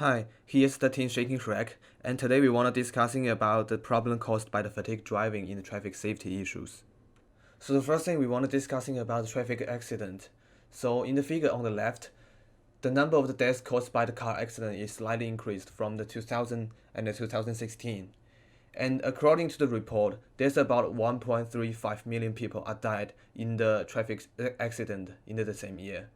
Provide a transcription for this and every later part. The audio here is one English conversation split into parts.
Hi, here's the team shaking shrek, and today we want to discussing about the problem caused by the fatigue driving in the traffic safety issues. So the first thing we want to discussing about the traffic accident. So in the figure on the left, the number of the deaths caused by the car accident is slightly increased from the 2000 and the 2016. And according to the report, there's about 1.35 million people are died in the traffic accident in the same year.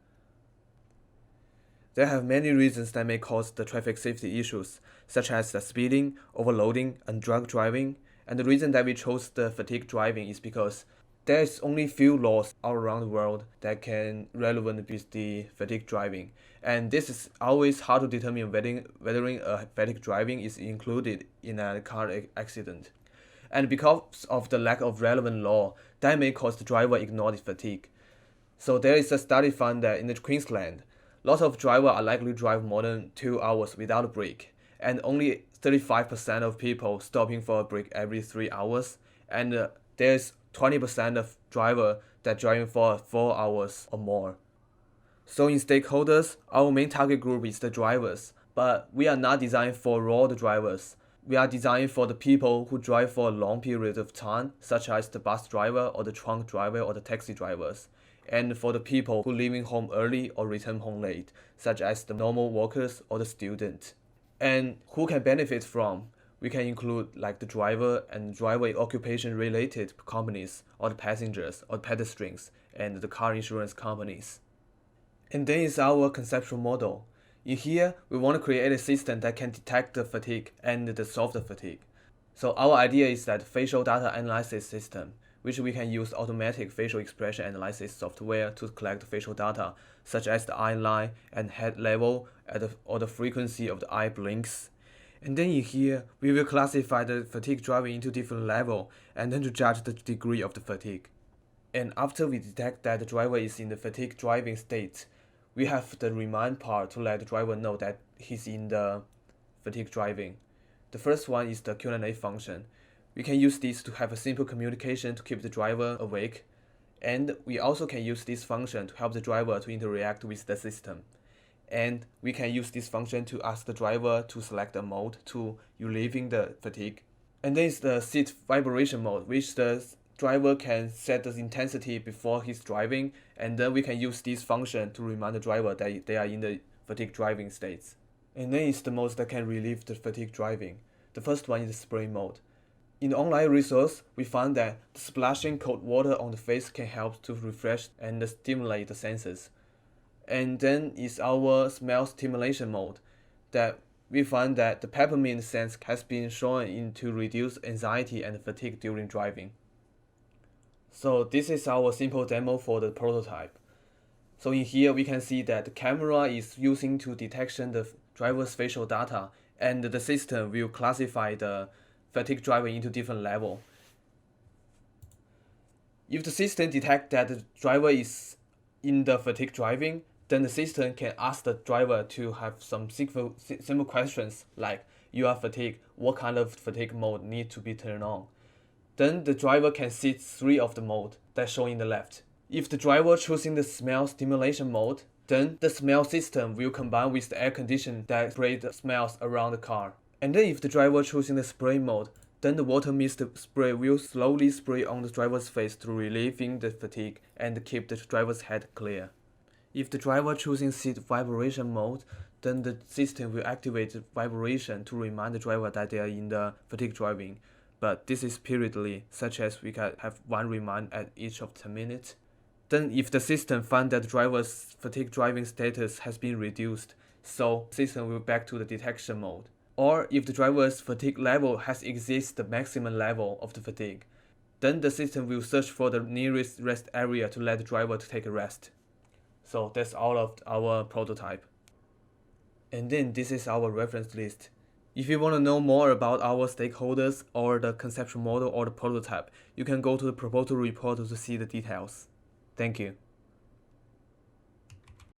There have many reasons that may cause the traffic safety issues, such as the speeding, overloading, and drunk driving. And the reason that we chose the fatigue driving is because there is only few laws all around the world that can relevant with the fatigue driving. And this is always hard to determine whether a fatigue driving is included in a car accident. And because of the lack of relevant law, that may cause the driver ignore the fatigue. So there is a study found that in the Queensland, lots of drivers are likely to drive more than 2 hours without a break, and only 35% of people stopping for a break every 3 hours, and there's 20% of drivers that driving for 4 hours or more. So in stakeholders, our main target group is the drivers, but we are not designed for road drivers. We are designed for the people who drive for a long period of time, such as the bus driver or the truck driver or the taxi drivers, and for the people who leaving home early or return home late, such as the normal workers or the student. And who can benefit from? We can include like the driver and driver occupation related companies, or the passengers or pedestrians, and the car insurance companies. And then is our conceptual model. In here, we want to create a system that can detect the fatigue and solve the fatigue. So our idea is that facial data analysis system, which we can use automatic facial expression analysis software to collect facial data, such as the eye line and head level or the frequency of the eye blinks. And then in here, we will classify the fatigue driving into different levels and then to judge the degree of the fatigue. And after we detect that the driver is in the fatigue driving state, we have the remind part to let the driver know that he's in the fatigue driving. The first one is the Q&A function. We can use this to have a simple communication to keep the driver awake, and we also can use this function to help the driver to interact with the system. And we can use this function to ask the driver to select a mode to relieving the fatigue. And then is the seat vibration mode, which the driver can set the intensity before he's driving, and then we can use this function to remind the driver that they are in the fatigue driving states. And then is the modes that can relieve the fatigue driving. The first one is the spray mode. In the online resource, we found that splashing cold water on the face can help to refresh and stimulate the senses. And then is our smell stimulation mode, that we find that the peppermint scent has been shown to reduce anxiety and fatigue during driving. So this is our simple demo for the prototype. So in here we can see that the camera is using to detection the driver's facial data, and the system will classify the fatigue driving into different level. If the system detects that the driver is in the fatigue driving, then the system can ask the driver to have some simple questions like, you are fatigued, what kind of fatigue mode need to be turned on? Then the driver can set 3 of the mode that's shown in the left. If the driver choosing the smell stimulation mode, then the smell system will combine with the air condition that spray the smells around the car. And then if the driver choosing the spray mode, then the water mist spray will slowly spray on the driver's face to relieving the fatigue and keep the driver's head clear. If the driver choosing seat vibration mode, then the system will activate the vibration to remind the driver that they are in the fatigue driving. But this is periodically, such as we can have one remind at each of 10 minutes. Then if the system finds that the driver's fatigue driving status has been reduced, so the system will back to the detection mode. Or if the driver's fatigue level has exceeded the maximum level of the fatigue, then the system will search for the nearest rest area to let the driver to take a rest. So that's all of our prototype. And then this is our reference list. If you want to know more about our stakeholders or the conceptual model or the prototype, you can go to the proposal report to see the details. Thank you.